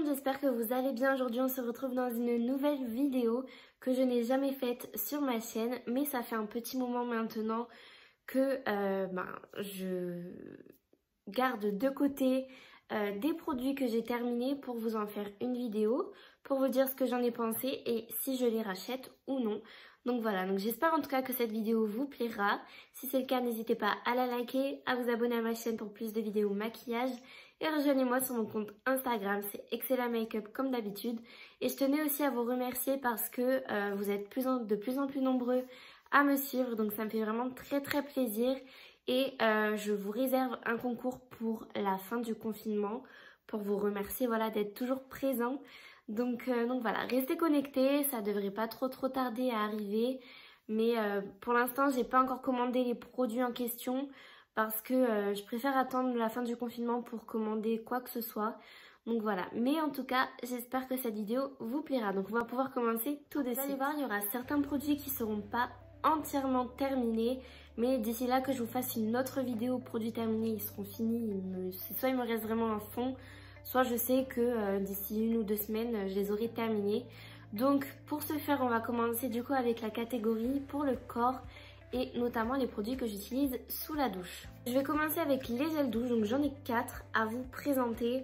j'espère que vous allez bien. Aujourd'hui on se retrouve dans une nouvelle vidéo que je n'ai jamais faite sur ma chaîne, mais ça fait un petit moment maintenant que je garde de côté des produits que j'ai terminés pour vous en faire une vidéo, pour vous dire ce que j'en ai pensé et si je les rachète ou non. Donc voilà, donc j'espère en tout cas que cette vidéo vous plaira. Si c'est le cas, n'hésitez pas à la liker, à vous abonner à ma chaîne pour plus de vidéos maquillage et rejoignez-moi sur mon compte Instagram, c'est Excella Makeup comme d'habitude. Et je tenais aussi à vous remercier parce que vous êtes de plus en plus nombreux à me suivre, donc ça me fait vraiment très plaisir. Et je vous réserve un concours pour la fin du confinement pour vous remercier voilà, d'être toujours présent. Donc voilà, restez connectés, ça devrait pas trop tarder à arriver. Mais pour l'instant, j'ai pas encore commandé les produits en question parce que je préfère attendre la fin du confinement pour commander quoi que ce soit. Donc voilà, mais en tout cas, j'espère que cette vidéo vous plaira. Donc on va pouvoir commencer tout de suite. Vous allez voir, il y aura certains produits qui seront pas entièrement terminés. Mais d'ici là que je vous fasse une autre vidéo produits terminés, ils seront finis. Soit il me reste vraiment un fond, soit je sais que d'ici 1 ou 2 semaines, je les aurai terminés. Donc pour ce faire, on va commencer du coup avec la catégorie pour le corps et notamment les produits que j'utilise sous la douche. Je vais commencer avec les gels douche, donc j'en ai 4 à vous présenter.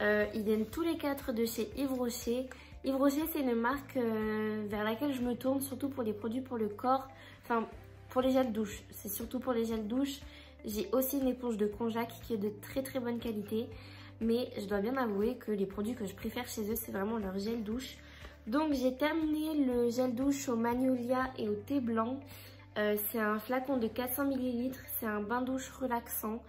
Ils viennent tous les 4 de chez Yves Rocher. Yves Rocher, c'est une marque vers laquelle je me tourne, surtout pour les produits pour le corps, enfin pour les gels douche. C'est surtout pour les gels douche. J'ai aussi une éponge de Konjac qui est de très bonne qualité. Mais je dois bien avouer que les produits que je préfère chez eux, c'est vraiment leur gel douche. Donc j'ai terminé le gel douche au magnolia et au thé blanc. C'est un flacon de 400 ml, c'est un bain douche relaxant.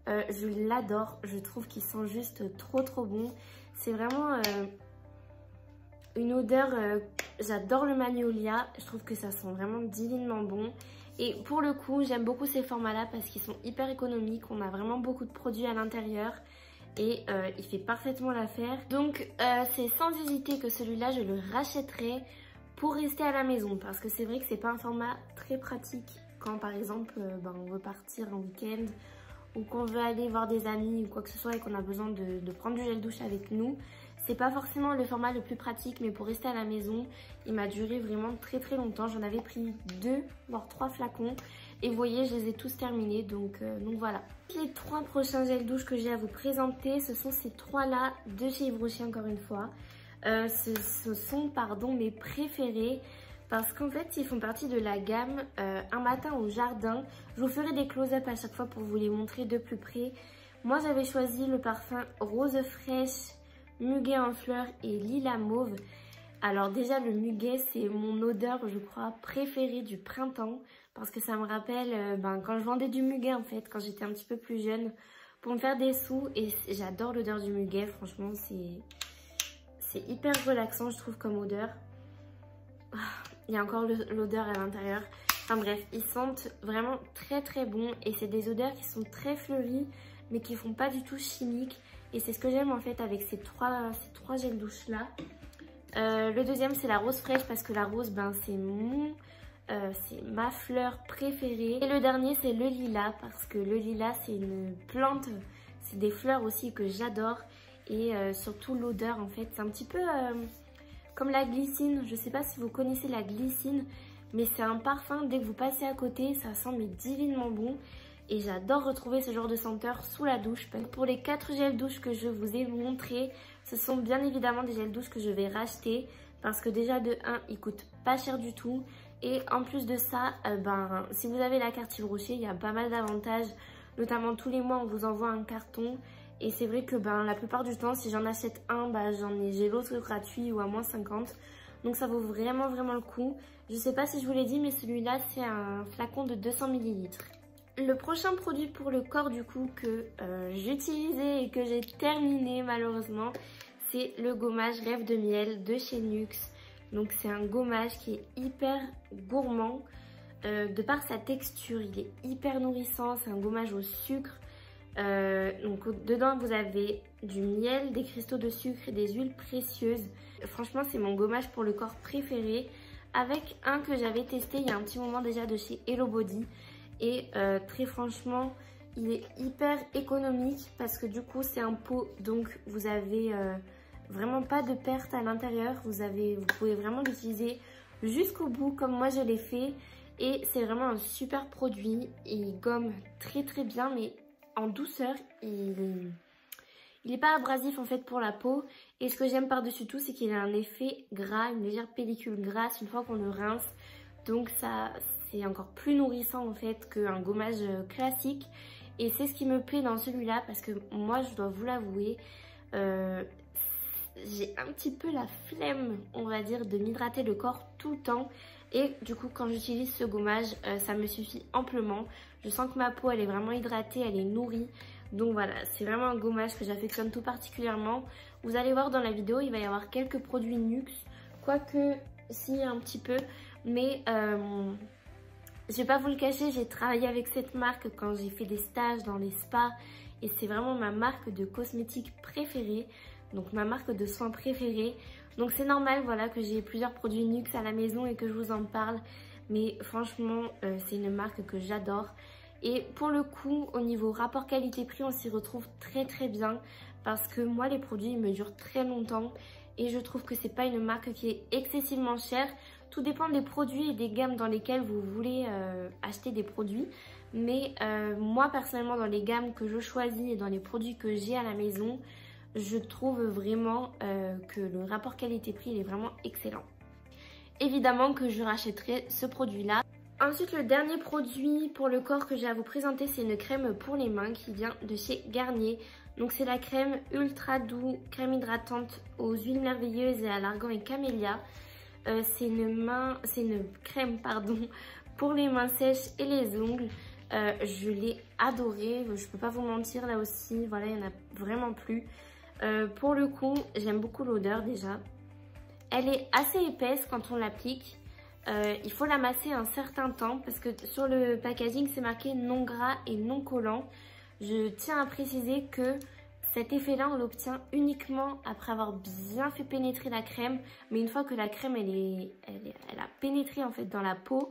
Je l'adore, je trouve qu'il sent juste trop bon. C'est vraiment une odeur, j'adore le magnolia, je trouve que ça sent vraiment divinement bon. Et pour le coup, j'aime beaucoup ces formats-là parce qu'ils sont hyper économiques, on a vraiment beaucoup de produits à l'intérieur. Et il fait parfaitement l'affaire. Donc c'est sans hésiter que celui-là je le rachèterai pour rester à la maison. Parce que c'est vrai que c'est pas un format très pratique quand par exemple on veut partir en week-end ou qu'on veut aller voir des amis ou quoi que ce soit et qu'on a besoin de prendre du gel douche avec nous. C'est pas forcément le format le plus pratique, mais pour rester à la maison, il m'a duré vraiment très longtemps. J'en avais pris 2 voire 3 flacons. Et vous voyez, je les ai tous terminés, donc voilà. Les 3 prochains gels douche que j'ai à vous présenter, ce sont ces 3-là de chez Yves Rocher encore une fois. Ce sont mes préférés parce qu'en fait, ils font partie de la gamme Un matin au jardin. Je vous ferai des close-up à chaque fois pour vous les montrer de plus près. Moi, j'avais choisi le parfum Rose fraîche, muguet en fleurs et lilas mauve. Alors déjà, le muguet, c'est mon odeur, je crois, préférée du printemps. Parce que ça me rappelle quand je vendais du muguet en fait, quand j'étais un petit peu plus jeune, pour me faire des sous. Et j'adore l'odeur du muguet, franchement, c'est hyper relaxant je trouve comme odeur. Il y a encore l'odeur à l'intérieur. Enfin bref, ils sentent vraiment très bon. Et c'est des odeurs qui sont très fleuries, mais qui font pas du tout chimiques. Et c'est ce que j'aime en fait avec ces trois gels douche là. Le deuxième c'est la rose fraîche parce que la rose, c'est ma fleur préférée. Et le dernier c'est le lilas parce que le lilas c'est une plante, c'est des fleurs aussi que j'adore. Et surtout l'odeur en fait, c'est un petit peu comme la glycine. Je sais pas si vous connaissez la glycine, mais c'est un parfum, dès que vous passez à côté, ça sent mais divinement bon. Et j'adore retrouver ce genre de senteur sous la douche. Pour les 4 gels douche que je vous ai montrés, ce sont bien évidemment des gels douche que je vais racheter. Parce que déjà de 1, ils coûtent pas cher du tout. Et en plus de ça, si vous avez la carte Yves Rocher, il y a pas mal d'avantages. Notamment tous les mois, on vous envoie un carton. Et c'est vrai que la plupart du temps, si j'en achète un, j'ai l'autre gratuit ou à moins 50. Donc ça vaut vraiment le coup. Je sais pas si je vous l'ai dit, mais celui-là, c'est un flacon de 200 ml. Le prochain produit pour le corps du coup que j'utilisais et que j'ai terminé malheureusement, c'est le gommage Rêve de miel de chez NYX. Donc c'est un gommage qui est hyper gourmand de par sa texture, il est hyper nourrissant, c'est un gommage au sucre. Donc dedans vous avez du miel, des cristaux de sucre et des huiles précieuses. Franchement c'est mon gommage pour le corps préféré, avec un que j'avais testé il y a un petit moment déjà de chez Hello Body. Et très franchement il est hyper économique parce que du coup c'est un pot, donc vous avez Vraiment pas de perte à l'intérieur. Vous pouvez vraiment l'utiliser jusqu'au bout comme moi je l'ai fait. Et c'est vraiment un super produit. Il gomme très très bien, mais en douceur. Il n'est pas abrasif en fait pour la peau. Et ce que j'aime par-dessus tout, c'est qu'il a un effet gras, une légère pellicule grasse une fois qu'on le rince. Donc ça, c'est encore plus nourrissant en fait qu'un gommage classique. Et c'est ce qui me plaît dans celui-là parce que moi, je dois vous l'avouer, j'ai un petit peu la flemme, on va dire, de m'hydrater le corps tout le temps. Et du coup, quand j'utilise ce gommage, ça me suffit amplement. Je sens que ma peau, elle est vraiment hydratée, elle est nourrie. Donc voilà, c'est vraiment un gommage que j'affectionne tout particulièrement. Vous allez voir dans la vidéo, il va y avoir quelques produits NYX. Quoique, si, un petit peu. Mais je vais pas vous le cacher, j'ai travaillé avec cette marque quand j'ai fait des stages dans les spas. Et c'est vraiment ma marque de cosmétiques préférée. Donc ma marque de soins préférée. Donc c'est normal, voilà, que j'ai plusieurs produits NYX à la maison et que je vous en parle. Mais franchement, c'est une marque que j'adore. Et pour le coup, au niveau rapport qualité-prix, on s'y retrouve très très bien. Parce que moi, les produits, ils me durent très longtemps. Et je trouve que c'est pas une marque qui est excessivement chère. Tout dépend des produits et des gammes dans lesquelles vous voulez acheter des produits. Mais moi, personnellement, dans les gammes que je choisis et dans les produits que j'ai à la maison, je trouve vraiment que le rapport qualité-prix il est vraiment excellent. Évidemment que je rachèterai ce produit-là. Ensuite, le dernier produit pour le corps que j'ai à vous présenter, c'est une crème pour les mains qui vient de chez Garnier. Donc c'est la crème Ultra Doux, crème hydratante aux huiles merveilleuses et à l'argan et camélia. C'est une crème pour les mains sèches et les ongles. Je l'ai adorée, je peux pas vous mentir là aussi, voilà, il n'y en a vraiment plus. Pour le coup, j'aime beaucoup l'odeur déjà. Elle est assez épaisse quand on l'applique. Il faut la masser un certain temps parce que sur le packaging c'est marqué non gras et non collant. Je tiens à préciser que cet effet-là on l'obtient uniquement après avoir bien fait pénétrer la crème. Mais une fois que la crème elle a pénétré en fait dans la peau,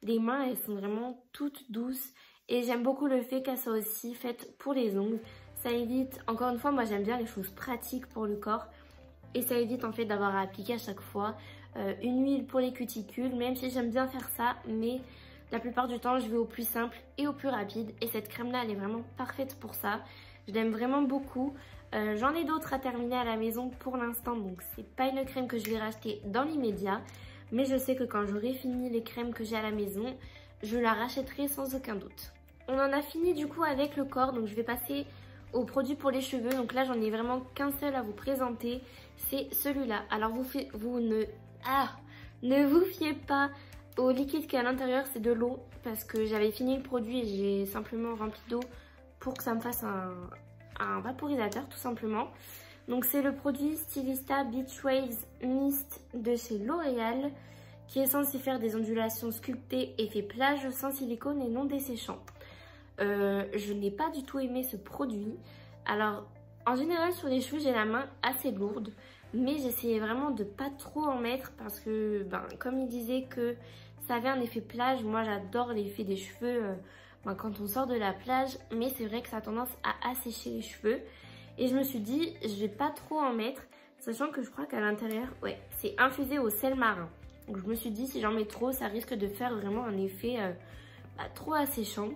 les mains elles sont vraiment toutes douces. Et j'aime beaucoup le fait qu'elle soit aussi faite pour les ongles. Ça évite, encore une fois moi j'aime bien les choses pratiques pour le corps. Et ça évite en fait d'avoir à appliquer à chaque fois une huile pour les cuticules, même si j'aime bien faire ça, mais la plupart du temps je vais au plus simple et au plus rapide. Et cette crème là elle est vraiment parfaite pour ça. Je l'aime vraiment beaucoup. J'en ai d'autres à terminer à la maison pour l'instant, donc c'est pas une crème que je vais racheter dans l'immédiat. Mais je sais que quand j'aurai fini les crèmes que j'ai à la maison, je la rachèterai sans aucun doute. On en a fini du coup avec le corps, donc je vais passer aux produits pour les cheveux. Donc là j'en ai vraiment qu'un seul à vous présenter, c'est celui-là. Alors ne vous fiez pas au liquide qui est à l'intérieur, c'est de l'eau. Parce que j'avais fini le produit et j'ai simplement rempli d'eau pour que ça me fasse un vaporisateur tout simplement. Donc c'est le produit Stylista Beach Waves Mist de chez L'Oréal, qui est censé faire des ondulations sculptées effet plage sans silicone et non desséchant. Je n'ai pas du tout aimé ce produit. Alors en général sur les cheveux j'ai la main assez lourde, mais j'essayais vraiment de pas trop en mettre parce que comme il disait que ça avait un effet plage, moi j'adore l'effet des cheveux quand on sort de la plage, mais c'est vrai que ça a tendance à assécher les cheveux. Et je me suis dit je vais pas trop en mettre, sachant que je crois qu'à l'intérieur c'est infusé au sel marin. Donc je me suis dit si j'en mets trop ça risque de faire vraiment un effet trop asséchant.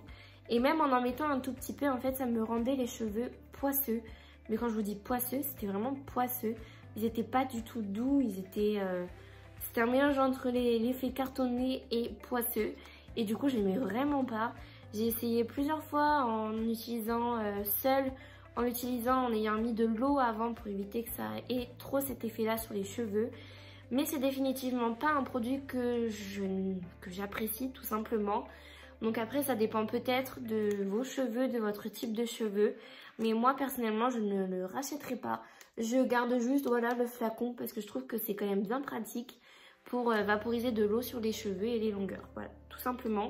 Et même en mettant un tout petit peu, en fait, ça me rendait les cheveux poisseux. Mais quand je vous dis poisseux, c'était vraiment poisseux. Ils n'étaient pas du tout doux, c'était un mélange entre l'effet cartonné et poisseux. Et du coup, je l'aimais vraiment pas. J'ai essayé plusieurs fois en utilisant seul, en ayant mis de l'eau avant pour éviter que ça ait trop cet effet-là sur les cheveux. Mais c'est définitivement pas un produit que j'apprécie tout simplement. Donc après ça dépend peut-être de vos cheveux, de votre type de cheveux. Mais moi personnellement je ne le rachèterai pas. Je garde juste le flacon parce que je trouve que c'est quand même bien pratique pour vaporiser de l'eau sur les cheveux et les longueurs. Voilà, tout simplement.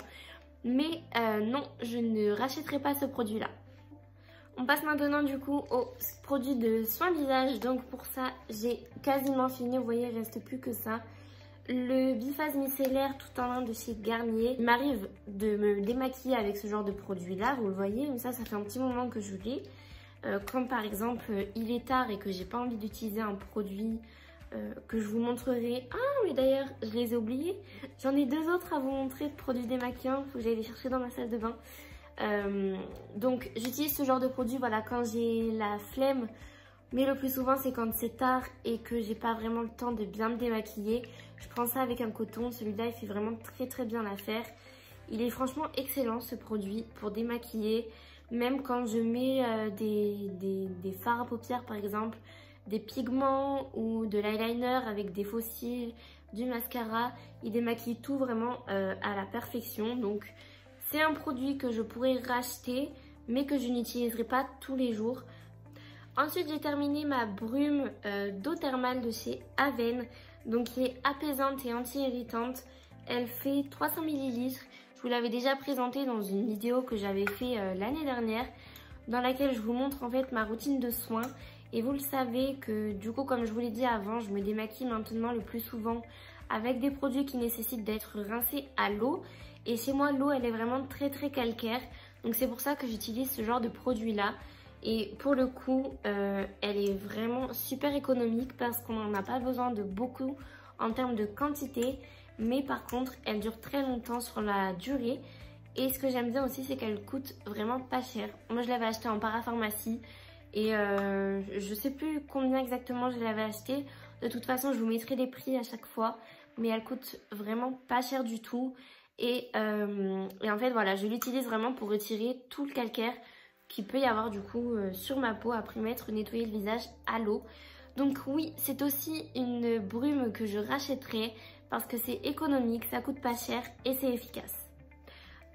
Mais non, je ne rachèterai pas ce produit là. On passe maintenant du coup au produit de soin visage. Donc pour ça j'ai quasiment fini, vous voyez il ne reste plus que ça. Le biphase micellaire tout en un de chez Garnier. Il m'arrive de me démaquiller avec ce genre de produit là, vous le voyez, mais ça fait un petit moment que je l'ai. Quand par exemple il est tard et que j'ai pas envie d'utiliser un produit que je vous montrerai. Ah mais d'ailleurs je les ai oubliés. J'en ai deux autres à vous montrer de produits démaquillants. Faut que j'aille les chercher dans ma salle de bain. Donc j'utilise ce genre de produit voilà, quand j'ai la flemme. Mais le plus souvent c'est quand c'est tard et que j'ai pas vraiment le temps de bien me démaquiller. Je prends ça avec un coton. Celui-là il fait vraiment très bien l'affaire. Il est franchement excellent ce produit pour démaquiller. Même quand je mets des fards à paupières par exemple, des pigments ou de l'eyeliner avec des faux cils, du mascara, il démaquille tout vraiment à la perfection. Donc c'est un produit que je pourrais racheter mais que je n'utiliserai pas tous les jours. Ensuite j'ai terminé ma brume d'eau thermale de chez Aven, donc qui est apaisante et anti-irritante. Elle fait 300 ml. Je vous l'avais déjà présentée dans une vidéo que j'avais fait l'année dernière, dans laquelle je vous montre en fait ma routine de soins. Et vous le savez que du coup, comme je vous l'ai dit avant, je me démaquille maintenant le plus souvent avec des produits qui nécessitent d'être rincés à l'eau. Et chez moi, l'eau elle est vraiment très calcaire, donc c'est pour ça que j'utilise ce genre de produit là. Et pour le coup, elle est vraiment super économique parce qu'on n'en a pas besoin de beaucoup en termes de quantité. Mais par contre, elle dure très longtemps sur la durée. Et ce que j'aime bien aussi, c'est qu'elle coûte vraiment pas cher. Moi, je l'avais achetée en parapharmacie. Et je sais plus combien exactement je l'avais achetée. De toute façon, je vous mettrai les prix à chaque fois. Mais elle coûte vraiment pas cher du tout. Et en fait, voilà, je l'utilise vraiment pour retirer tout le calcaire qu'il peut y avoir du coup sur ma peau après m'être nettoyé le visage à l'eau. Donc oui, c'est aussi une brume que je rachèterai parce que c'est économique, ça coûte pas cher et c'est efficace.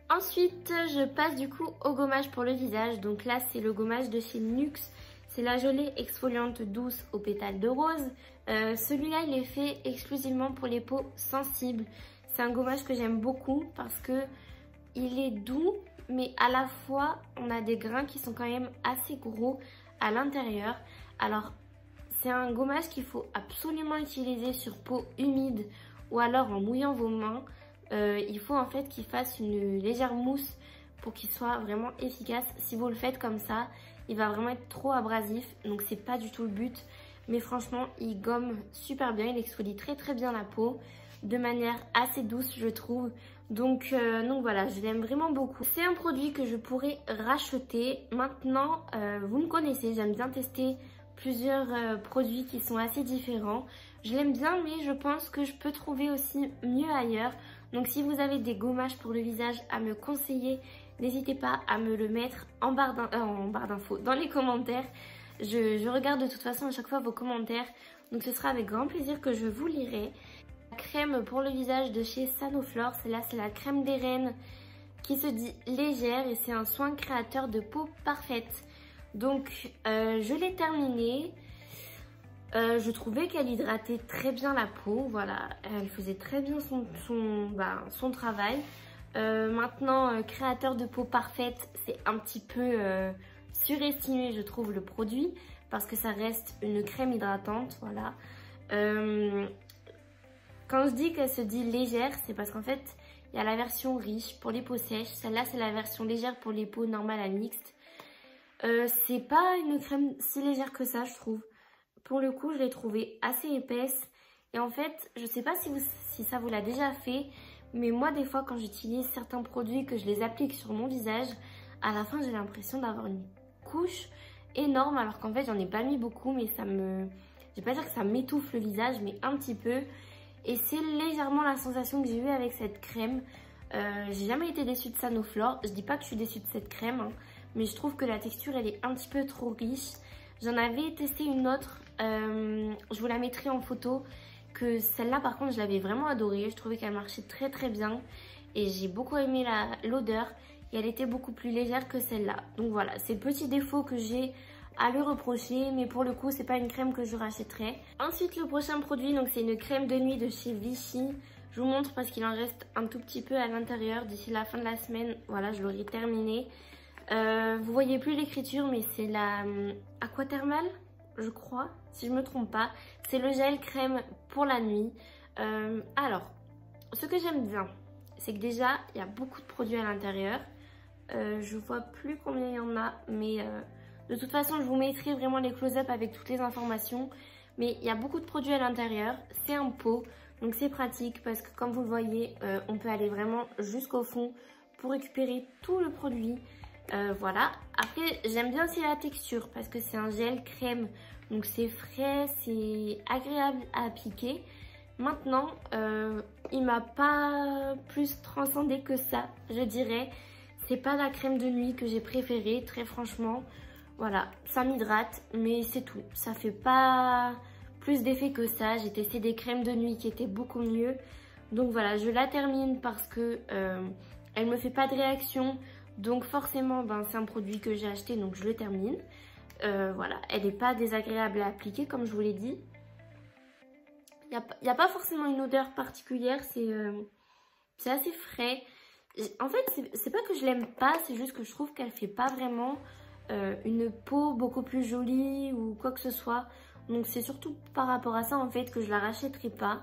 Ensuite, je passe du coup au gommage pour le visage. Donc là, c'est le gommage de chez Nuxe. C'est la gelée exfoliante douce aux pétales de rose. Celui-là, il est fait exclusivement pour les peaux sensibles. C'est un gommage que j'aime beaucoup parce que il est doux, mais à la fois, on a des grains qui sont quand même assez gros à l'intérieur. Alors, c'est un gommage qu'il faut absolument utiliser sur peau humide ou alors en mouillant vos mains. Il faut en fait qu'il fasse une légère mousse pour qu'il soit vraiment efficace. Si vous le faites comme ça, il va vraiment être trop abrasif, donc c'est pas du tout le but. Mais franchement, il gomme super bien, il exfolie très bien la peau de manière assez douce, je trouve. Donc voilà, je l'aime vraiment beaucoup. C'est un produit que je pourrais racheter. Maintenant, vous me connaissez, j'aime bien tester plusieurs produits qui sont assez différents. Je l'aime bien, mais je pense que je peux trouver aussi mieux ailleurs. Donc si vous avez des gommages pour le visage à me conseiller, n'hésitez pas à me le mettre en barre d'infos, dans les commentaires. Je regarde de toute façon à chaque fois vos commentaires, donc ce sera avec grand plaisir que je vous lirai. La crème pour le visage de chez Sanoflore, celle-là c'est la crème des reines qui se dit légère et c'est un soin créateur de peau parfaite. Donc je l'ai terminée. Je trouvais qu'elle hydratait très bien la peau, voilà, elle faisait très bien son travail. Maintenant, créateur de peau parfaite, c'est un petit peu surestimé, je trouve, le produit, parce que ça reste une crème hydratante, voilà. Quand je dis qu'elle se dit légère, c'est parce qu'en fait, il y a la version riche pour les peaux sèches, celle-là c'est la version légère pour les peaux normales à mixtes. C'est pas une crème si légère que ça, je trouve. Pour le coup, je l'ai trouvée assez épaisse. Et en fait, je sais pas si ça vous l'a déjà fait, mais moi, des fois, quand j'utilise certains produits, que je les applique sur mon visage, à la fin, j'ai l'impression d'avoir une couche énorme, alors qu'en fait, j'en ai pas mis beaucoup, mais ça me... Je vais pas dire que ça m'étouffe le visage, mais un petit peu. Et c'est légèrement la sensation que j'ai eue avec cette crème. J'ai jamais été déçue de Sanoflore. Je dis pas que je suis déçue de cette crème, hein, mais je trouve que la texture, elle est un petit peu trop riche. J'en avais testé une autre, je vous la mettrai en photo, que celle-là par contre je l'avais vraiment adorée, je trouvais qu'elle marchait très bien et j'ai beaucoup aimé l'odeur et elle était beaucoup plus légère que celle-là. Donc voilà, c'est le petit défaut que j'ai à lui reprocher, mais pour le coup c'est pas une crème que je rachèterai. Ensuite le prochain produit, donc c'est une crème de nuit de chez Vichy. Je vous montre parce qu'il en reste un tout petit peu à l'intérieur, d'ici la fin de la semaine, voilà je l'aurai terminé. Vous voyez plus l'écriture, mais c'est la Aquathermal, je crois, si je me trompe pas. C'est le gel crème pour la nuit. Alors, ce que j'aime bien, c'est que déjà, il y a beaucoup de produits à l'intérieur. Je vois plus combien il y en a, mais De toute façon, je vous mettrai vraiment les close-up avec toutes les informations. Mais il y a beaucoup de produits à l'intérieur. C'est un pot, donc c'est pratique parce que comme vous le voyez, on peut aller vraiment jusqu'au fond pour récupérer tout le produit. Voilà. Après, j'aime bien aussi la texture parce que c'est un gel crème. Donc c'est frais, c'est agréable à appliquer. Maintenant, il m'a pas plus transcendé que ça, je dirais. C'est pas la crème de nuit que j'ai préférée, très franchement. Voilà, ça m'hydrate, mais c'est tout. Ça fait pas plus d'effet que ça. J'ai testé des crèmes de nuit qui étaient beaucoup mieux. Donc voilà, je la termine parce que elle me fait pas de réaction. Donc forcément, ben, c'est un produit que j'ai acheté, donc je le termine. Voilà, elle n'est pas désagréable à appliquer, comme je vous l'ai dit. Il n'y a pas forcément une odeur particulière, c'est assez frais. En fait, c'est pas que je l'aime pas, c'est juste que je trouve qu'elle fait pas vraiment une peau beaucoup plus jolie ou quoi que ce soit. Donc c'est surtout par rapport à ça en fait que je la rachèterai pas.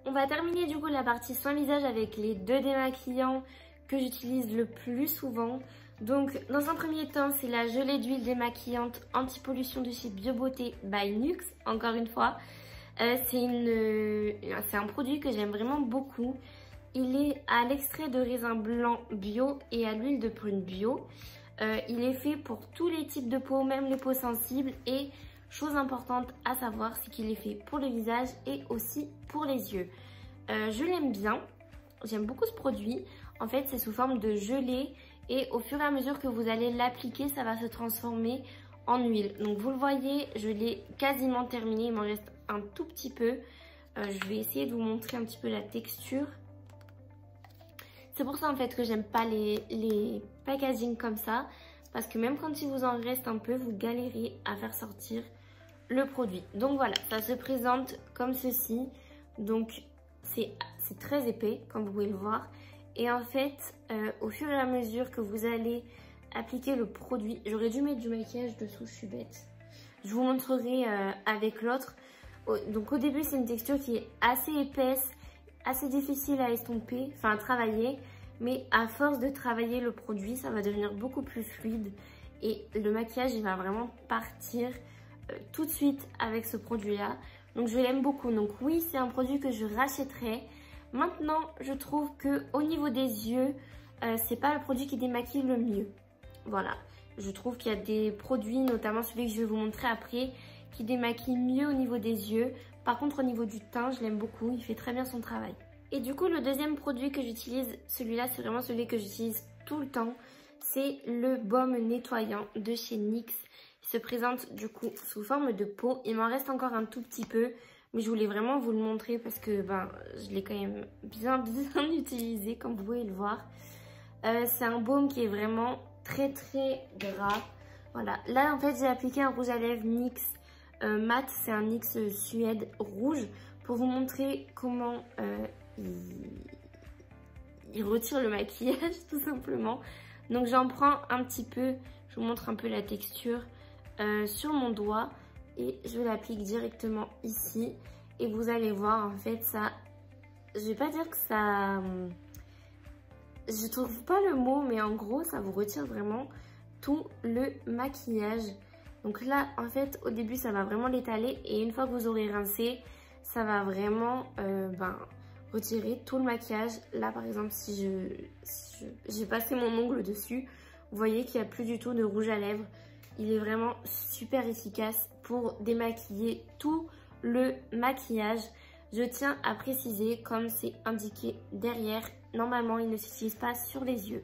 On va terminer du coup la partie soin visage avec les deux démaquillants que j'utilise le plus souvent. Donc dans un premier temps, c'est la gelée d'huile démaquillante anti-pollution de chez BioBeauté by Nux, encore une fois. C'est un produit que j'aime vraiment beaucoup. Il est à l'extrait de raisin blanc bio et à l'huile de prune bio. Il est fait pour tous les types de peau, même les peaux sensibles. Et chose importante à savoir, c'est qu'il est fait pour le visage et aussi pour les yeux. Je l'aime bien, j'aime beaucoup ce produit. En fait, c'est sous forme de gelée et au fur et à mesure que vous allez l'appliquer, ça va se transformer en huile. Donc vous le voyez, je l'ai quasiment terminé, il m'en reste un tout petit peu. Je vais essayer de vous montrer un petit peu la texture. C'est pour ça en fait que j'aime pas les packaging comme ça. Parce que même quand il vous en reste un peu, vous galérez à faire sortir le produit. Donc voilà, ça se présente comme ceci. Donc c'est très épais, comme vous pouvez le voir. Et en fait, au fur et à mesure que vous allez appliquer le produit, j'aurais dû mettre du maquillage dessous, je suis bête. Je vous montrerai avec l'autre. Donc au début, c'est une texture qui est assez épaisse, assez difficile à estomper, enfin à travailler. Mais à force de travailler le produit, ça va devenir beaucoup plus fluide. Et le maquillage, il va vraiment partir tout de suite avec ce produit-là. Donc je l'aime beaucoup. Donc oui, c'est un produit que je rachèterai. Maintenant, je trouve qu'au niveau des yeux, c'est pas le produit qui démaquille le mieux. Voilà. Je trouve qu'il y a des produits, notamment celui que je vais vous montrer après, qui démaquillent mieux au niveau des yeux. Par contre, au niveau du teint, je l'aime beaucoup. Il fait très bien son travail. Et du coup, le deuxième produit que j'utilise, celui-là, c'est vraiment celui que j'utilise tout le temps. C'est le baume nettoyant de chez NYX. Il se présente du coup sous forme de pot. Il m'en reste encore un tout petit peu. Mais je voulais vraiment vous le montrer parce que ben, je l'ai quand même bien utilisé, comme vous pouvez le voir. C'est un baume qui est vraiment très gras. Voilà. Là, en fait, j'ai appliqué un rouge à lèvres NYX mat. C'est un NYX Suède rouge pour vous montrer comment il retire le maquillage, tout simplement. Donc, j'en prends un petit peu. Je vous montre un peu la texture sur mon doigt. Et je l'applique directement ici. Et vous allez voir, en fait, ça... Je vais pas dire que ça... Je trouve pas le mot, mais en gros, ça vous retire vraiment tout le maquillage. Donc là, en fait, au début, ça va vraiment l'étaler. Et une fois que vous aurez rincé, ça va vraiment retirer tout le maquillage. Là, par exemple, si j'ai passé mon ongle dessus, vous voyez qu'il n'y a plus du tout de rouge à lèvres. Il est vraiment super efficace pour démaquiller tout le maquillage. Je tiens à préciser, comme c'est indiqué derrière, normalement il ne s'utilise pas sur les yeux.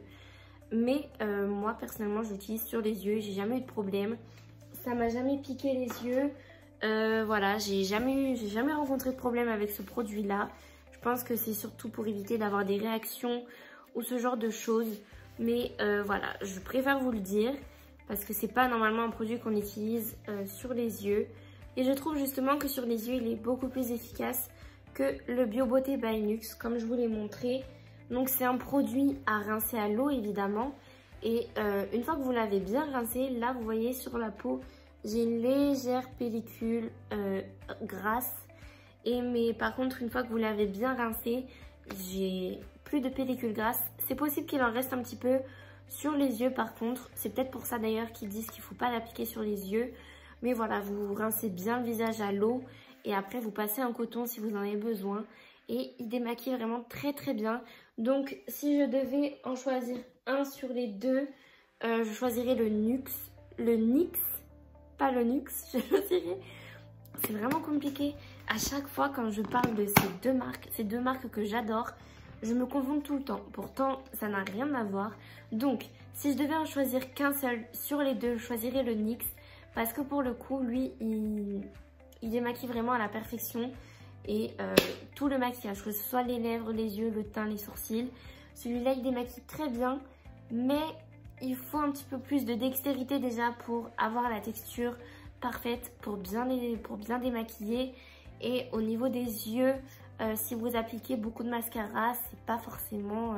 Mais moi personnellement je l'utilise sur les yeux, j'ai jamais eu de problème. Ça m'a jamais piqué les yeux. Voilà, j'ai jamais rencontré de problème avec ce produit là. Je pense que c'est surtout pour éviter d'avoir des réactions ou ce genre de choses. Mais voilà, je préfère vous le dire. Parce que c'est pas normalement un produit qu'on utilise sur les yeux. Et je trouve justement que sur les yeux, il est beaucoup plus efficace que le BioBeauté by Nux, comme je vous l'ai montré. Donc c'est un produit à rincer à l'eau évidemment. Et une fois que vous l'avez bien rincé, là vous voyez sur la peau, j'ai une légère pellicule grasse. Mais par contre, une fois que vous l'avez bien rincé, j'ai plus de pellicule grasse. C'est possible qu'il en reste un petit peu Sur les yeux par contre, c'est peut-être pour ça d'ailleurs qu'ils disent qu'il ne faut pas l'appliquer sur les yeux. Mais voilà, vous rincez bien le visage à l'eau et après vous passez un coton si vous en avez besoin. Et il démaquille vraiment très très bien. Donc si je devais en choisir un sur les deux, je choisirais le NYX. Le NYX, pas le NYX, je choisirais. C'est vraiment compliqué. À chaque fois quand je parle de ces deux marques que j'adore, je me confonds tout le temps. Pourtant, ça n'a rien à voir. Donc, si je devais en choisir qu'un seul sur les deux, je choisirais le NYX. Parce que pour le coup, lui, il démaquille vraiment à la perfection. Et tout le maquillage, que ce soit les lèvres, les yeux, le teint, les sourcils. Celui-là, il démaquille très bien. Mais il faut un petit peu plus de dextérité déjà pour avoir la texture parfaite, pour bien démaquiller. Et au niveau des yeux, si vous appliquez beaucoup de mascara, c'est pas forcément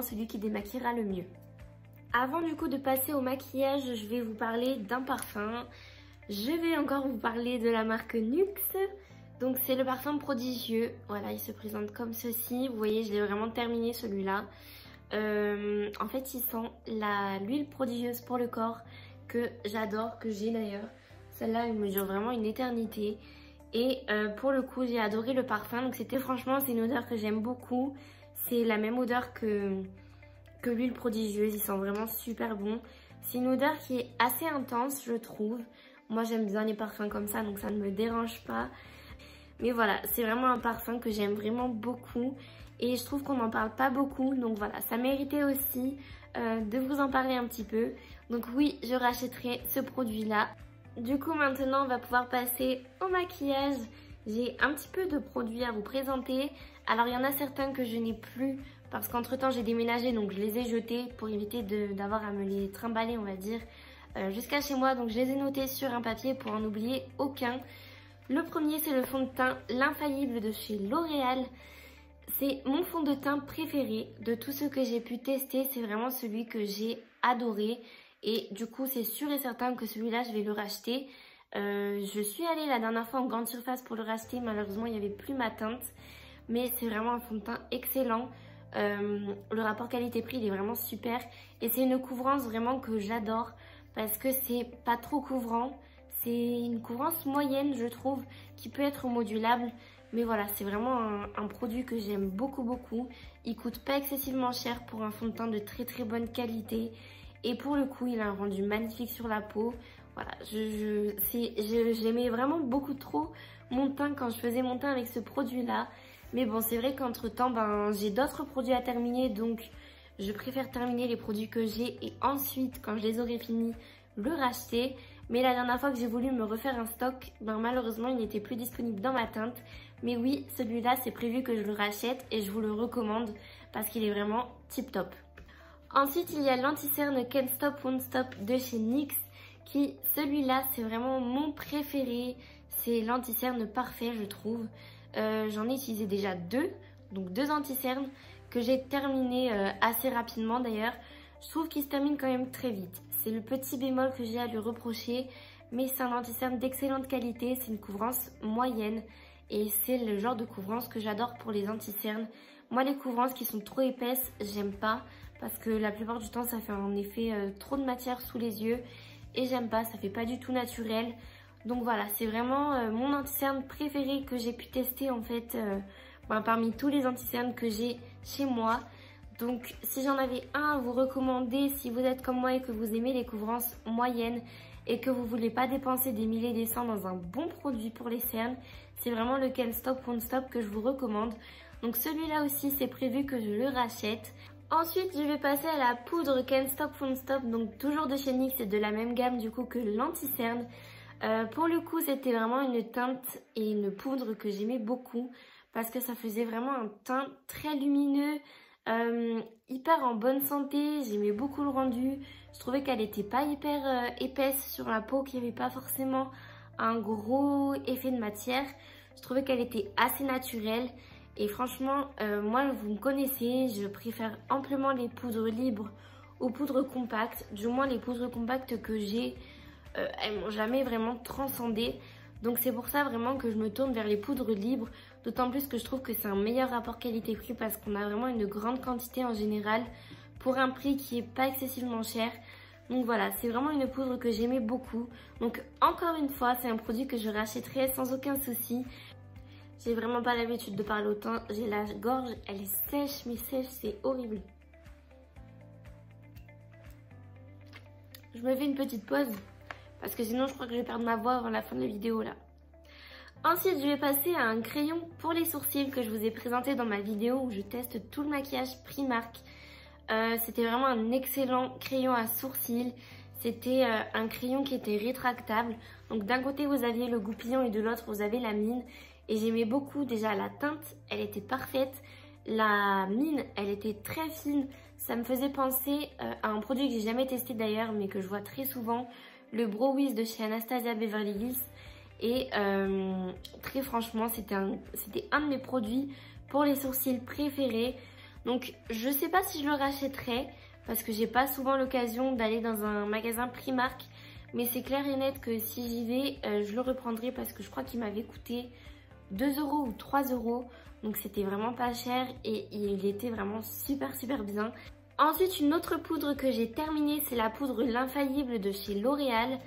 celui qui démaquillera le mieux. Avant du coup de passer au maquillage, je vais vous parler d'un parfum. Je vais encore vous parler de la marque NYX. Donc c'est le parfum prodigieux. Voilà, il se présente comme ceci. Vous voyez, je l'ai vraiment terminé celui-là. En fait, il sent l'huile prodigieuse pour le corps que j'adore, que j'ai d'ailleurs. Celle-là, elle me dure vraiment une éternité. Et pour le coup, j'ai adoré le parfum. Donc franchement, c'est une odeur que j'aime beaucoup. C'est la même odeur que l'huile prodigieuse. Il sent vraiment super bon. C'est une odeur qui est assez intense, je trouve. Moi, j'aime bien les parfums comme ça, donc ça ne me dérange pas. Mais voilà, c'est vraiment un parfum que j'aime vraiment beaucoup. Et je trouve qu'on n'en parle pas beaucoup. Donc voilà, ça méritait aussi de vous en parler un petit peu. Donc oui, je rachèterai ce produit-là. Du coup, maintenant, on va pouvoir passer au maquillage. J'ai un petit peu de produits à vous présenter. Alors, il y en a certains que je n'ai plus parce qu'entre-temps, j'ai déménagé, donc je les ai jetés pour éviter d'avoir à me les trimballer, on va dire, jusqu'à chez moi. Donc, je les ai notés sur un papier pour en oublier aucun. Le premier, c'est le fond de teint L'Infaillible de chez L'Oréal. C'est mon fond de teint préféré de tous ceux que j'ai pu tester. C'est vraiment celui que j'ai adoré. Et du coup, c'est sûr et certain que celui-là, je vais le racheter. Je suis allée la dernière fois en grande surface pour le racheter. Malheureusement, il n'y avait plus ma teinte. Mais c'est vraiment un fond de teint excellent. Le rapport qualité-prix, il est vraiment super. Et c'est une couvrance vraiment que j'adore. Parce que c'est pas trop couvrant. C'est une couvrance moyenne, je trouve, qui peut être modulable. Mais voilà, c'est vraiment un produit que j'aime beaucoup, beaucoup. Il coûte pas excessivement cher pour un fond de teint de très, très bonne qualité. Et pour le coup, il a un rendu magnifique sur la peau. Voilà, j'aimais vraiment beaucoup trop mon teint quand je faisais mon teint avec ce produit-là. Mais bon, c'est vrai qu'entre-temps, j'ai d'autres produits à terminer. Donc, je préfère terminer les produits que j'ai. Et ensuite, quand je les aurai finis, le racheter. Mais la dernière fois que j'ai voulu me refaire un stock, malheureusement, il n'était plus disponible dans ma teinte. Mais oui, celui-là, c'est prévu que je le rachète et je vous le recommande parce qu'il est vraiment tip top. Ensuite, il y a l'anti-cerne Can't Stop Won't Stop de chez NYX qui, celui-là, c'est vraiment mon préféré. C'est l'anti-cerne parfait, je trouve. J'en ai utilisé déjà deux, donc deux anti-cernes que j'ai terminé assez rapidement d'ailleurs. Je trouve qu'il se termine quand même très vite. C'est le petit bémol que j'ai à lui reprocher, mais c'est un anti-cerne d'excellente qualité. C'est une couvrance moyenne et c'est le genre de couvrance que j'adore pour les anti-cernes. Moi, les couvrances qui sont trop épaisses, j'aime pas. Parce que la plupart du temps, ça fait en effet trop de matière sous les yeux. Et j'aime pas, ça fait pas du tout naturel. Donc voilà, c'est vraiment mon anti-cerne préféré que j'ai pu tester en fait parmi tous les anti-cernes que j'ai chez moi. Donc si j'en avais un à vous recommander, si vous êtes comme moi et que vous aimez les couvrances moyennes et que vous voulez pas dépenser des milliers et des cents dans un bon produit pour les cernes, c'est vraiment le Can't Stop Won't Stop que je vous recommande. Donc celui-là aussi, c'est prévu que je le rachète. Ensuite, je vais passer à la poudre Can't Stop Won't Stop, donc toujours de chez NYX et de la même gamme du coup que l'anti-cerne. Pour le coup, c'était vraiment une teinte et une poudre que j'aimais beaucoup parce que ça faisait vraiment un teint très lumineux, hyper en bonne santé. J'aimais beaucoup le rendu. Je trouvais qu'elle n'était pas hyper épaisse sur la peau, qu'il n'y avait pas forcément un gros effet de matière. Je trouvais qu'elle était assez naturelle. Et franchement, moi, vous me connaissez, je préfère amplement les poudres libres aux poudres compactes. Du moins, les poudres compactes que j'ai, elles m'ont jamais vraiment transcendé. Donc c'est pour ça vraiment que je me tourne vers les poudres libres. D'autant plus que je trouve que c'est un meilleur rapport qualité-prix parce qu'on a vraiment une grande quantité en général pour un prix qui est pas excessivement cher. Donc voilà, c'est vraiment une poudre que j'aimais beaucoup. Donc encore une fois, c'est un produit que je rachèterai sans aucun souci. J'ai vraiment pas l'habitude de parler autant. J'ai la gorge, elle est sèche, mais sèche, c'est horrible. Je me fais une petite pause parce que sinon je crois que je vais perdre ma voix avant la fin de la vidéo là. Ensuite, je vais passer à un crayon pour les sourcils que je vous ai présenté dans ma vidéo où je teste tout le maquillage Primark. C'était vraiment un excellent crayon à sourcils. C'était un crayon qui était rétractable. Donc d'un côté vous aviez le goupillon et de l'autre vous avez la mine. Et j'aimais beaucoup déjà la teinte, elle était parfaite. La mine, elle était très fine. Ça me faisait penser à un produit que j'ai jamais testé d'ailleurs mais que je vois très souvent. Le Brow Wiz de chez Anastasia Beverly Hills. Et très franchement, c'était un de mes produits pour les sourcils préférés. Donc je sais pas si je le rachèterai parce que j'ai pas souvent l'occasion d'aller dans un magasin Primark. Mais c'est clair et net que si j'y vais, je le reprendrai parce que je crois qu'il m'avait coûté 2 € ou 3 €. Donc c'était vraiment pas cher et il était vraiment super bien. Ensuite, une autre poudre que j'ai terminée, c'est la poudre L'Infaillible de chez L'Oréal.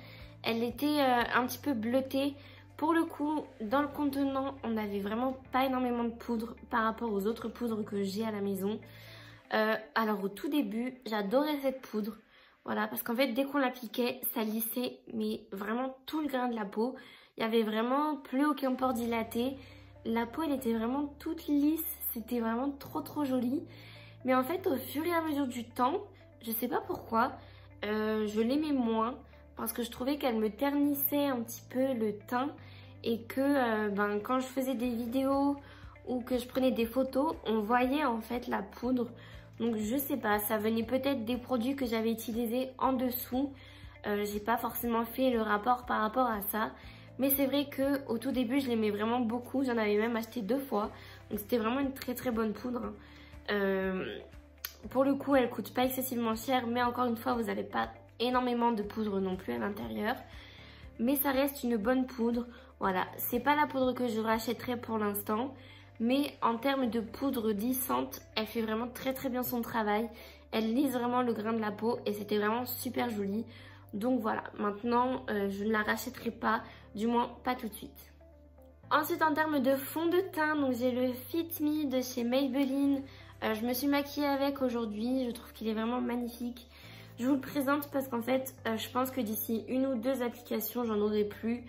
Elle était un petit peu bleutée. Pour le coup, dans le contenant, on n'avait vraiment pas énormément de poudre par rapport aux autres poudres que j'ai à la maison. Alors au tout début, j'adorais cette poudre. Voilà, parce qu'en fait, dès qu'on l'appliquait, ça lissait, mais vraiment tout le grain de la peau. Il n'y avait vraiment plus aucun pore dilaté. La peau, elle était vraiment toute lisse. C'était vraiment trop joli. Mais en fait, au fur et à mesure du temps, je sais pas pourquoi, je l'aimais moins. Parce que je trouvais qu'elle me ternissait un petit peu le teint. Et que quand je faisais des vidéos ou que je prenais des photos, on voyait en fait la poudre. Donc je sais pas, ça venait peut-être des produits que j'avais utilisés en dessous. J'ai pas forcément fait le rapport par rapport à ça. Mais c'est vrai qu'au tout début, je l'aimais vraiment beaucoup. J'en avais même acheté 2 fois. Donc c'était vraiment une très bonne poudre. Pour le coup, elle coûte pas excessivement cher. Mais encore une fois, vous n'avez pas énormément de poudre non plus à l'intérieur. Mais ça reste une bonne poudre. Voilà, c'est pas la poudre que je rachèterai pour l'instant. Mais en termes de poudre lissante, elle fait vraiment très bien son travail. Elle lisse vraiment le grain de la peau et c'était vraiment super joli. Donc voilà, maintenant je ne la rachèterai pas, du moins pas tout de suite. Ensuite en termes de fond de teint, donc j'ai le Fit Me de chez Maybelline. Je me suis maquillée avec aujourd'hui, je trouve qu'il est vraiment magnifique. Je vous le présente parce qu'en fait, je pense que d'ici 1 ou 2 applications, j'en aurai plus.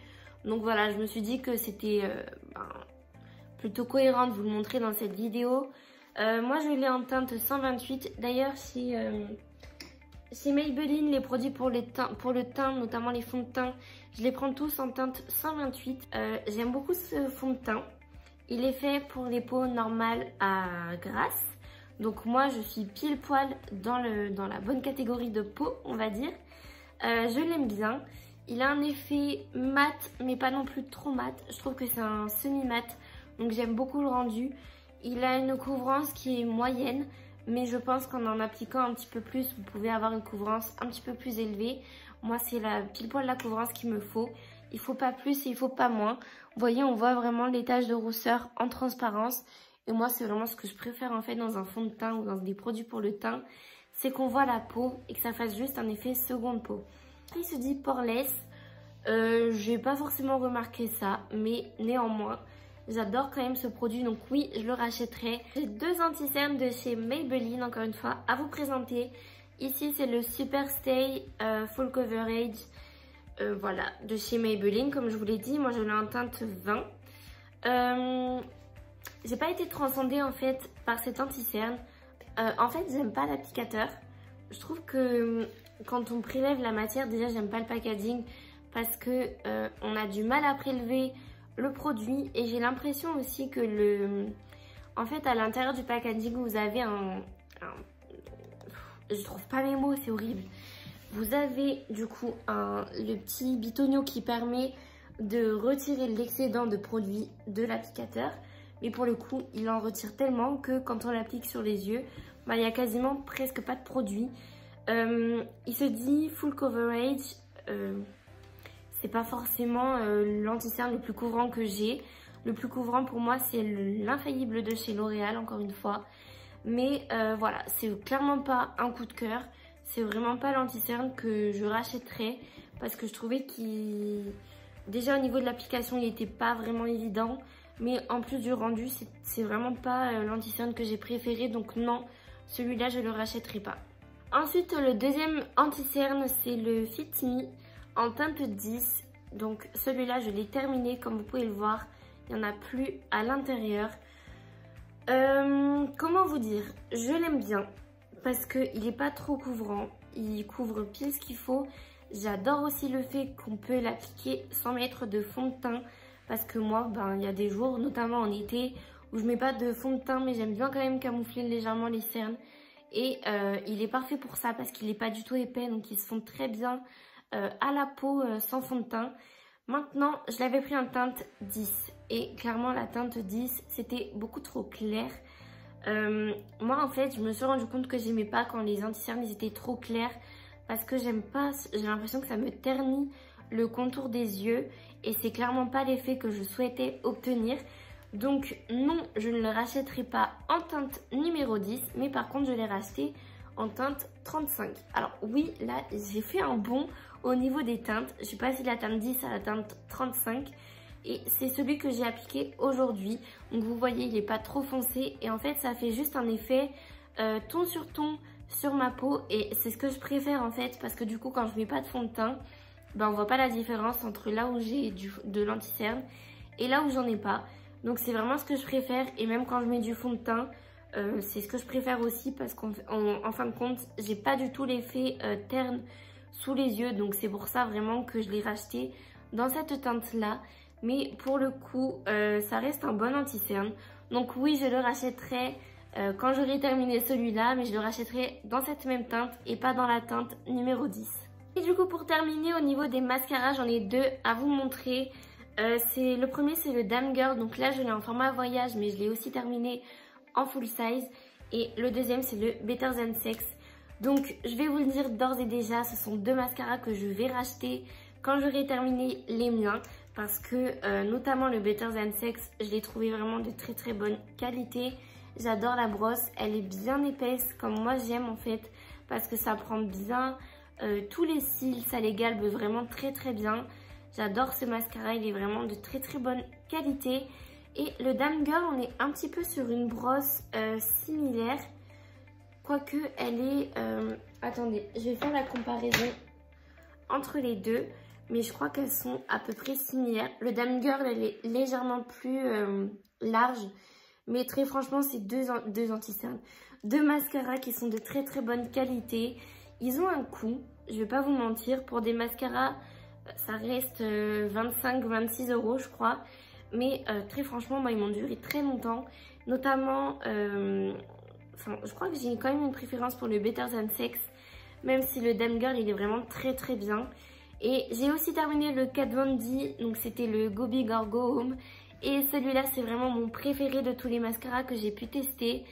Donc voilà, je me suis dit que c'était plutôt cohérent de vous le montrer dans cette vidéo. Moi, je l'ai en teinte 128. D'ailleurs, chez Maybelline, les produits pour le teint, notamment les fonds de teint, je les prends tous en teinte 128. J'aime beaucoup ce fond de teint. Il est fait pour les peaux normales à grasse. Donc moi, je suis pile poil dans la bonne catégorie de peau, on va dire. Je l'aime bien. Il a un effet mat, mais pas non plus trop mat. Je trouve que c'est un semi-mat, donc j'aime beaucoup le rendu. Il a une couvrance qui est moyenne, mais je pense qu'en appliquant un petit peu plus, vous pouvez avoir une couvrance un petit peu plus élevée. Moi, c'est pile poil la couvrance qu'il me faut. Il faut pas plus et il faut pas moins. Vous voyez, on voit vraiment les taches de rousseur en transparence. Et moi, c'est vraiment ce que je préfère en fait dans un fond de teint ou dans des produits pour le teint. C'est qu'on voit la peau et que ça fasse juste un effet seconde peau. Il se dit poreless. J'ai pas forcément remarqué ça, mais néanmoins, j'adore quand même ce produit, donc oui, je le rachèterai. J'ai 2 anti-cernes de chez Maybelline, encore une fois, à vous présenter. Ici, c'est le Super Stay Full Coverage, voilà, de chez Maybelline, comme je vous l'ai dit. Moi, je l'ai en teinte 20. J'ai pas été transcendée, en fait, par cet anti-cerne. En fait, j'aime pas l'applicateur. Je trouve que quand on prélève la matière, déjà, j'aime pas le packaging parce que on a du mal à prélever le produit et j'ai l'impression aussi que en fait à l'intérieur du packaging vous avez je trouve pas mes mots, c'est horrible. Vous avez du coup le petit bitonio qui permet de retirer l'excédent de produit de l'applicateur, mais pour le coup il en retire tellement que quand on l'applique sur les yeux, il y a quasiment presque pas de produit. Il se dit full coverage. C'est pas forcément l'anti-cerne le plus couvrant que j'ai. Le plus couvrant pour moi, c'est l'Infaillible de chez L'Oréal, encore une fois. Mais voilà, c'est clairement pas un coup de cœur. C'est vraiment pas l'anti-cerne que je rachèterais parce que je trouvais qu'il... Déjà au niveau de l'application, il était pas vraiment évident. Mais en plus du rendu, c'est vraiment pas l'anti-cerne que j'ai préféré. Donc non, celui-là, je le rachèterai pas. Ensuite, le deuxième anti-cerne, c'est le Fit Me en teinte 10. Donc celui-là, je l'ai terminé, comme vous pouvez le voir. Il n'y en a plus à l'intérieur. Comment vous dire? Je l'aime bien parce qu'il n'est pas trop couvrant. Il couvre pile ce qu'il faut. J'adore aussi le fait qu'on peut l'appliquer sans mettre de fond de teint. Parce que moi, il y a des jours, notamment en été, où je mets pas de fond de teint, mais j'aime bien quand même camoufler légèrement les cernes. Et il est parfait pour ça parce qu'il n'est pas du tout épais, donc il se fond très bien à la peau sans fond de teint. Maintenant, je l'avais pris en teinte 10 et clairement la teinte 10, c'était beaucoup trop clair. Moi en fait, je me suis rendu compte que j'aimais pas quand les anti-cernes étaient trop clairs parce que j'aime pas, j'ai l'impression que ça me ternit le contour des yeux et c'est clairement pas l'effet que je souhaitais obtenir. Donc non, je ne le rachèterai pas en teinte numéro 10, mais par contre je l'ai racheté en teinte 35. Alors oui, là j'ai fait un bond au niveau des teintes. Je suis passée de la teinte 10 à la teinte 35 et c'est celui que j'ai appliqué aujourd'hui. Donc vous voyez, il n'est pas trop foncé et en fait ça fait juste un effet ton sur ton sur ma peau et c'est ce que je préfère en fait parce que du coup quand je mets pas de fond de teint, on voit pas la différence entre là où j'ai de l'anti-cerne et là où j'en ai pas. Donc c'est vraiment ce que je préfère et même quand je mets du fond de teint, c'est ce que je préfère aussi parce qu'en fin de compte, j'ai pas du tout l'effet terne sous les yeux. Donc c'est pour ça vraiment que je l'ai racheté dans cette teinte là. Mais pour le coup, ça reste un bon anti-cerne. Donc oui, je le rachèterai quand j'aurai terminé celui-là, mais je le rachèterai dans cette même teinte et pas dans la teinte numéro 10. Et du coup pour terminer, au niveau des mascaras, j'en ai deux à vous montrer. Le premier c'est le Dame Girl, donc là je l'ai en format voyage mais je l'ai aussi terminé en full size. Et le deuxième c'est le Better Than Sex. Donc je vais vous le dire d'ores et déjà, ce sont deux mascaras que je vais racheter quand j'aurai terminé les miens. Parce que notamment le Better Than Sex, je l'ai trouvé vraiment de très très bonne qualité. J'adore la brosse, elle est bien épaisse comme moi j'aime en fait. Parce que ça prend bien tous les cils, ça les galbe vraiment très très bien. J'adore ce mascara, il est vraiment de très très bonne qualité. Et le Dame Girl, on est un petit peu sur une brosse similaire. Quoique elle est... attendez, je vais faire la comparaison entre les deux. Mais je crois qu'elles sont à peu près similaires. Le Dame Girl, elle est légèrement plus large. Mais très franchement, c'est deux anti-cernes. Deux mascaras qui sont de très très bonne qualité. Ils ont un coût, je vais pas vous mentir. Pour des mascaras, ça reste 25-26 € je crois. Mais très franchement, moi, ils m'ont duré très longtemps. Notamment, je crois que j'ai quand même une préférence pour le Better Than Sex. Même si le Dame Girl, il est vraiment très très bien. Et j'ai aussi terminé le Kat Von D, donc c'était le Go Big or Go Home. Et celui-là, c'est vraiment mon préféré de tous les mascaras que j'ai pu tester.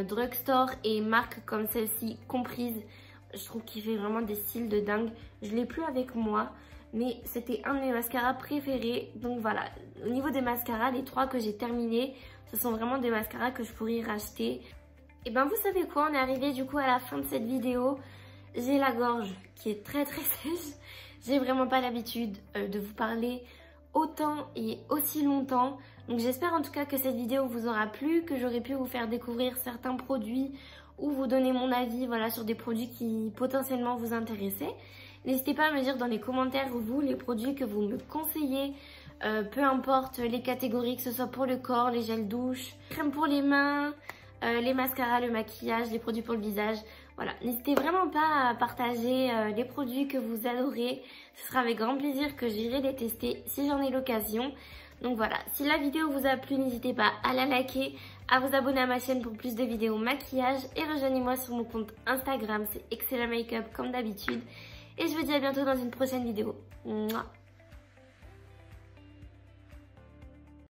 Drugstore et marques comme celle-ci comprises. Je trouve qu'il fait vraiment des cils de dingue. Je l'ai plus avec moi, mais c'était un de mes mascaras préférés. Donc voilà, au niveau des mascaras, les trois que j'ai terminés, ce sont vraiment des mascaras que je pourrais racheter. Et ben vous savez quoi, on est arrivé du coup à la fin de cette vidéo. J'ai la gorge qui est très très sèche. J'ai vraiment pas l'habitude de vous parler autant et aussi longtemps. Donc j'espère en tout cas que cette vidéo vous aura plu, que j'aurai pu vous faire découvrir certains produits ou vous donner mon avis sur des produits qui potentiellement vous intéressaient. N'hésitez pas à me dire dans les commentaires, vous, les produits que vous me conseillez, peu importe les catégories, que ce soit pour le corps, les gels douche, crème pour les mains, les mascaras, le maquillage, les produits pour le visage. Voilà, n'hésitez vraiment pas à partager les produits que vous adorez. Ce sera avec grand plaisir que j'irai les tester si j'en ai l'occasion. Donc voilà, si la vidéo vous a plu, n'hésitez pas à la liker, à vous abonner à ma chaîne pour plus de vidéos maquillage et rejoignez-moi sur mon compte Instagram, c'est Excella Makeup comme d'habitude. Et je vous dis à bientôt dans une prochaine vidéo. Mouah.